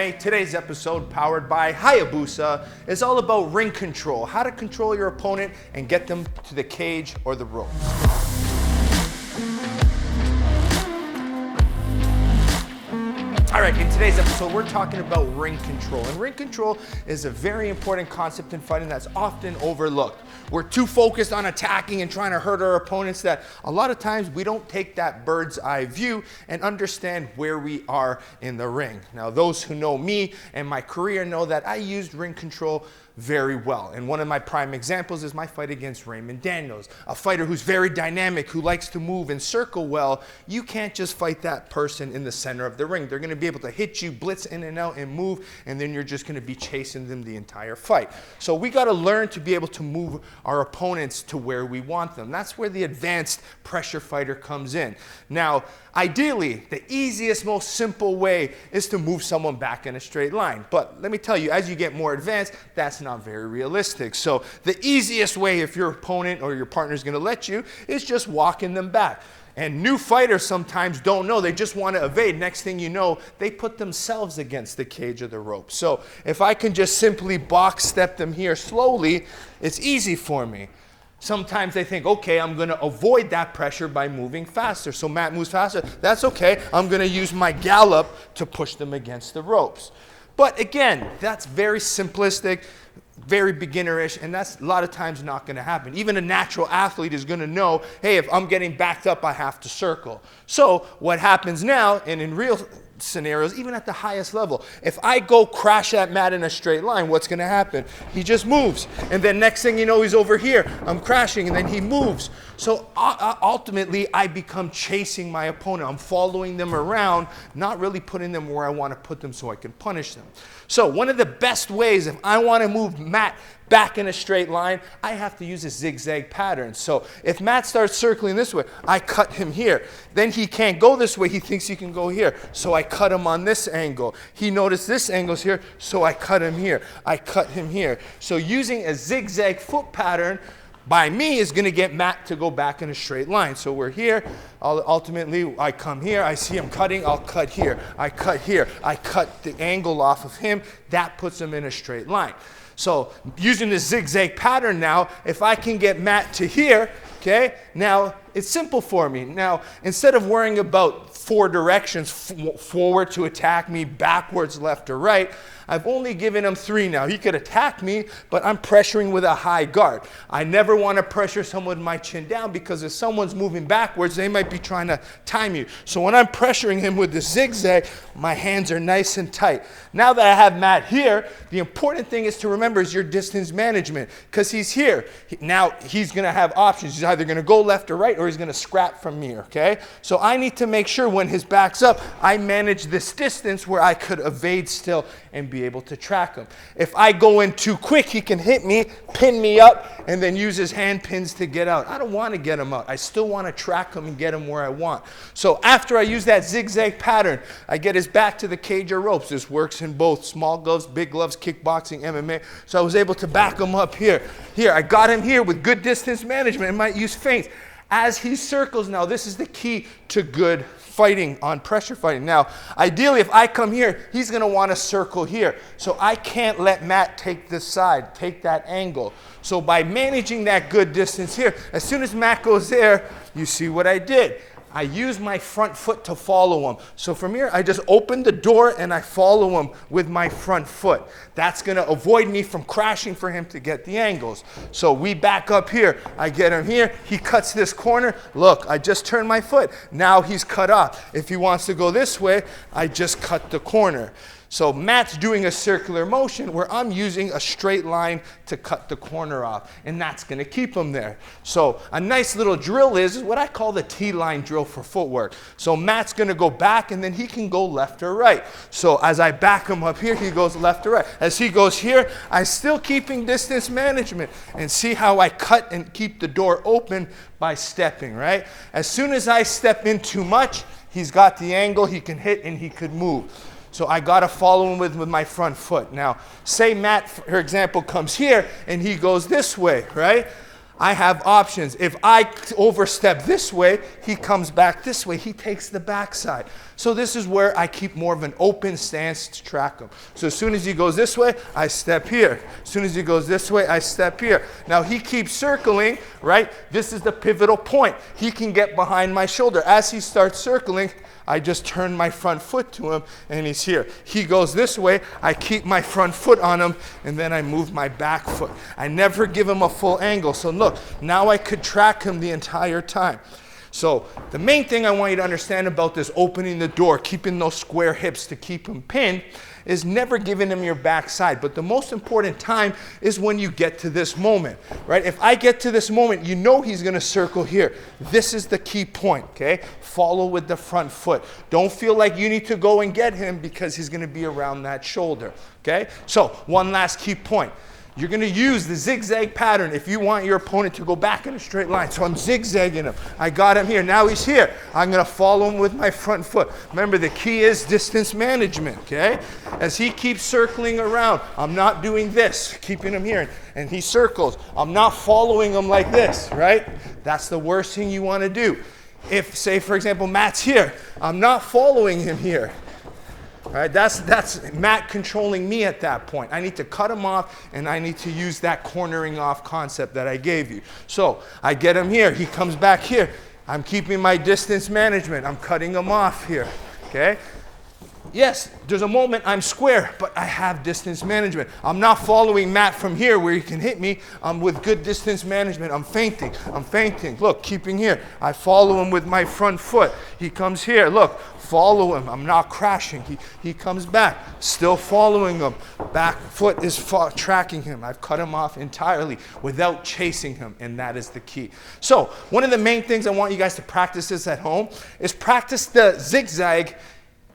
Hey, today's episode, powered by Hayabusa, is all about ring control, how to control your opponent and get them to the cage or the rope. All right, in today's episode, we're talking about ring control. And ring control is a very important concept in fighting that's often overlooked. We're too focused on attacking and trying to hurt our opponents that a lot of times we don't take that bird's eye view and understand where we are in the ring. Now, those who know me and my career know that I used ring control very well. And one of my prime examples is my fight against Raymond Daniels, a fighter who's very dynamic, who likes to move and circle well. You can't just fight that person in the center of the ring. They're going to be able to hit you, blitz in and out and move, and then you're just going to be chasing them the entire fight. So we got to learn to be able to move our opponents to where we want them. That's where the advanced pressure fighter comes in. Now, ideally, the easiest, most simple way is to move someone back in a straight line. But let me tell you, as you get more advanced, that's not very realistic. So the easiest way, if your opponent or your partner is going to let you, is just walking them back. And new fighters sometimes don't know. They just want to evade. Next thing you know, they put themselves against the cage or the rope. So if I can just simply box step them here slowly, it's easy for me. Sometimes they think, okay, I'm going to avoid that pressure by moving faster. So Matt moves faster. That's okay. I'm going to use my gallop to push them against the ropes. But again, that's very simplistic, very beginnerish, and that's a lot of times not going to happen. Even a natural athlete is going to know, hey, if I'm getting backed up, I have to circle. So what happens now, and in real scenarios, even at the highest level, if I go crash at Matt in a straight line, what's going to happen? He just moves, and then next thing you know, he's over here. I'm crashing, and then he moves. So ultimately, I become chasing my opponent. I'm following them around, not really putting them where I want to put them so I can punish them. So one of the best ways, if I want to move Matt back in a straight line, I have to use a zigzag pattern. So if Matt starts circling this way, I cut him here. Then he can't go this way. He thinks he can go here. So I cut him on this angle. He noticed this angle's here, so I cut him here. I cut him here. So using a zigzag foot pattern by me is going to get Matt to go back in a straight line. So we're here. Ultimately, I come here. I see him cutting. I'll cut here. I cut here. I cut the angle off of him. That puts him in a straight line. So using this zigzag pattern now, if I can get Matt to here, okay, now it's simple for me. Now, instead of worrying about four directions, forward to attack me, backwards, left or right, I've only given him three now. He could attack me, but I'm pressuring with a high guard. I never want to pressure someone with my chin down because if someone's moving backwards, they might be trying to time you. So when I'm pressuring him with the zigzag, my hands are nice and tight. Now that I have Matt here, the important thing is to remember is your distance management because he's here. Now he's going to have options. He's either going to go left or right or he's going to scrap from me, okay? So I need to make sure when his back's up, I manage this distance where I could evade still and be able to track him. If I go in too quick, he can hit me, pin me up, and then use his hand pins to get out. I don't want to get him out. I still want to track him and get him where I want. So after I use that zigzag pattern, I get his back to the cage or ropes. This works in both small gloves, big gloves, kickboxing, MMA. So I was able to back him up here. Here, I got him here with good distance management. I might use feints. As he circles now, this is the key to good fighting on pressure fighting. Now, ideally, if I come here, he's going to want to circle here. So I can't let Matt take this side, take that angle. So by managing that good distance here, as soon as Matt goes there, you see what I did. I use my front foot to follow him. So from here, I just open the door and I follow him with my front foot. That's going to avoid me from crashing for him to get the angles. So we back up here. I get him here. He cuts this corner. Look, I just turned my foot. Now he's cut off. If he wants to go this way, I just cut the corner. So Matt's doing a circular motion where I'm using a straight line to cut the corner off, and that's going to keep him there. So a nice little drill is what I call the T-line drill for footwork. So Matt's going to go back, and then he can go left or right. So as I back him up here, he goes left or right. As he goes here, I'm still keeping distance management. And see how I cut and keep the door open by stepping, right? As soon as I step in too much, he's got the angle, he can hit, and he could move. So I got to follow him with my front foot. Now, say Matt, for example, comes here and he goes this way, right? I have options. If I overstep this way, he comes back this way. He takes the backside. So this is where I keep more of an open stance to track him. So as soon as he goes this way, I step here. As soon as he goes this way, I step here. Now he keeps circling, right? This is the pivotal point. He can get behind my shoulder. As he starts circling, I just turn my front foot to him and he's here. He goes this way, I keep my front foot on him and then I move my back foot. I never give him a full angle. So look, now I could track him the entire time. So the main thing I want you to understand about this opening the door, keeping those square hips to keep him pinned, is never giving him your backside. But the most important time is when you get to this moment, right? If I get to this moment, you know he's gonna circle here. This is the key point, okay? Follow with the front foot. Don't feel like you need to go and get him because he's gonna be around that shoulder, okay? So one last key point. You're going to use the zigzag pattern if you want your opponent to go back in a straight line. So I'm zigzagging him. I got him here. Now he's here. I'm going to follow him with my front foot. Remember, the key is distance management, okay? As he keeps circling around, I'm not doing this, keeping him here. And he circles. I'm not following him like this, right? That's the worst thing you want to do. If, say, for example, Matt's here, I'm not following him here. Right, that's Matt controlling me at that point. I need to cut him off and I need to use that cornering off concept that I gave you. So I get him here, he comes back here. I'm keeping my distance management. I'm cutting him off here, okay? Yes, there's a moment I'm square, but I have distance management. I'm not following Matt from here where he can hit me. I'm with good distance management. I'm feinting. Look, keeping here. I follow him with my front foot. He comes here. Look, follow him. I'm not crashing. He comes back. Still following him. Back foot is tracking him. I've cut him off entirely without chasing him, and that is the key. So one of the main things I want you guys to practice this at home is practice the zigzag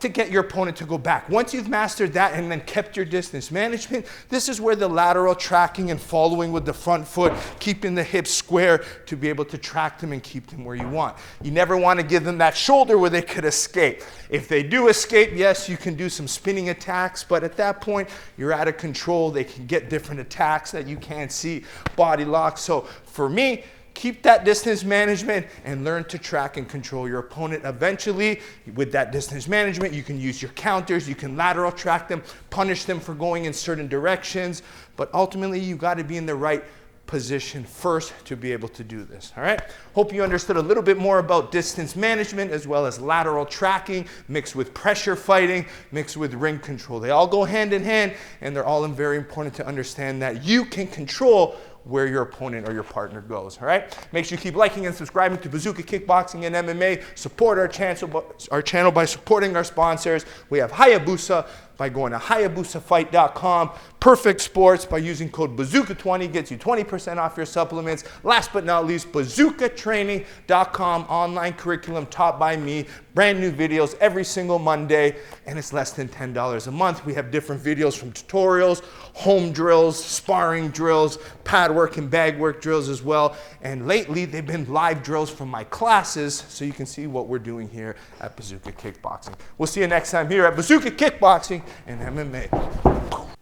to get your opponent to go back. Once you've mastered that and then kept your distance management, this is where the lateral tracking and following with the front foot, keeping the hips square to be able to track them and keep them where you want. You never want to give them that shoulder where they could escape. If they do escape, yes, you can do some spinning attacks, but at that point, you're out of control. They can get different attacks that you can't see, body lock. So for me, keep that distance management and learn to track and control your opponent. Eventually, with that distance management, you can use your counters, you can lateral track them, punish them for going in certain directions, but ultimately you got to be in the right position first to be able to do this, all right? Hope you understood a little bit more about distance management as well as lateral tracking mixed with pressure fighting, mixed with ring control. They all go hand in hand and they're all very important to understand that you can control where your opponent or your partner goes, all right? Make sure you keep liking and subscribing to Bazooka Kickboxing and MMA. Support our channel by supporting our sponsors. We have Hayabusa by going to HayabusaFight.com. Perfect Sports by using code Bazooka20 gets you 20% off your supplements. Last but not least, BazookaTraining.com, online curriculum taught by me. Brand new videos every single Monday, and it's less than $10 a month. We have different videos from tutorials, home drills, sparring drills, pad work and bag work drills as well. And lately, they've been live drills from my classes, so you can see what we're doing here at Bazooka Kickboxing. We'll see you next time here at Bazooka Kickboxing and MMA.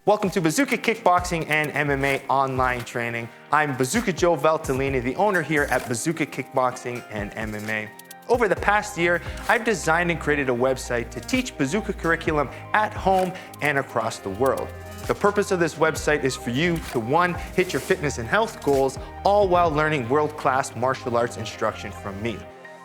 Welcome to Bazooka Kickboxing and MMA online training. I'm Bazooka Joe Valtellini, the owner here at Bazooka Kickboxing and MMA. Over the past year, I've designed and created a website to teach Bazooka curriculum at home and across the world. The purpose of this website is for you to, one, hit your fitness and health goals, all while learning world-class martial arts instruction from me.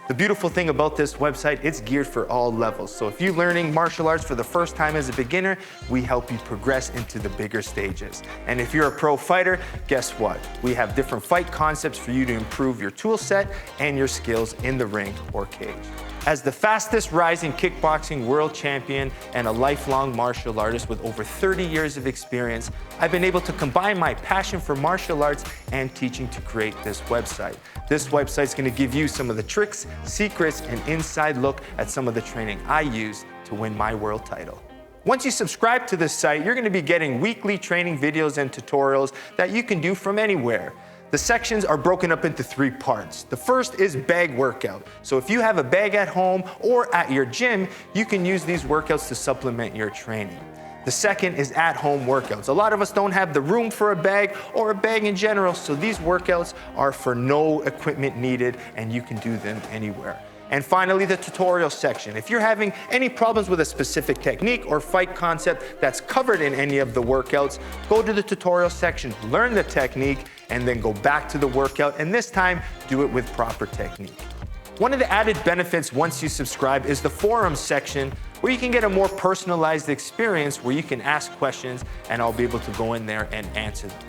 The beautiful thing about this website, it's geared for all levels. So if you're learning martial arts for the first time as a beginner, we help you progress into the bigger stages. And if you're a pro fighter, guess what? We have different fight concepts for you to improve your tool set and your skills in the ring or cage. As the fastest rising kickboxing world champion and a lifelong martial artist with over 30 years of experience, I've been able to combine my passion for martial arts and teaching to create this website. This website's gonna give you some of the tricks, secrets, and inside look at some of the training I use to win my world title. Once you subscribe to this site, you're gonna be getting weekly training videos and tutorials that you can do from anywhere. The sections are broken up into 3 parts. The first is bag workout. So if you have a bag at home or at your gym, you can use these workouts to supplement your training. The second is at-home workouts. A lot of us don't have the room for a bag or a bag in general, so these workouts are for no equipment needed and you can do them anywhere. And finally, the tutorial section. If you're having any problems with a specific technique or fight concept that's covered in any of the workouts, go to the tutorial section, learn the technique, and then go back to the workout, and this time, do it with proper technique. One of the added benefits once you subscribe is the forums section, where you can get a more personalized experience where you can ask questions and I'll be able to go in there and answer them.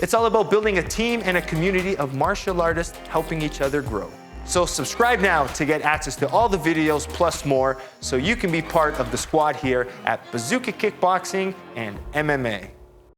It's all about building a team and a community of martial artists helping each other grow. So subscribe now to get access to all the videos plus more so you can be part of the squad here at Bazooka Kickboxing and MMA.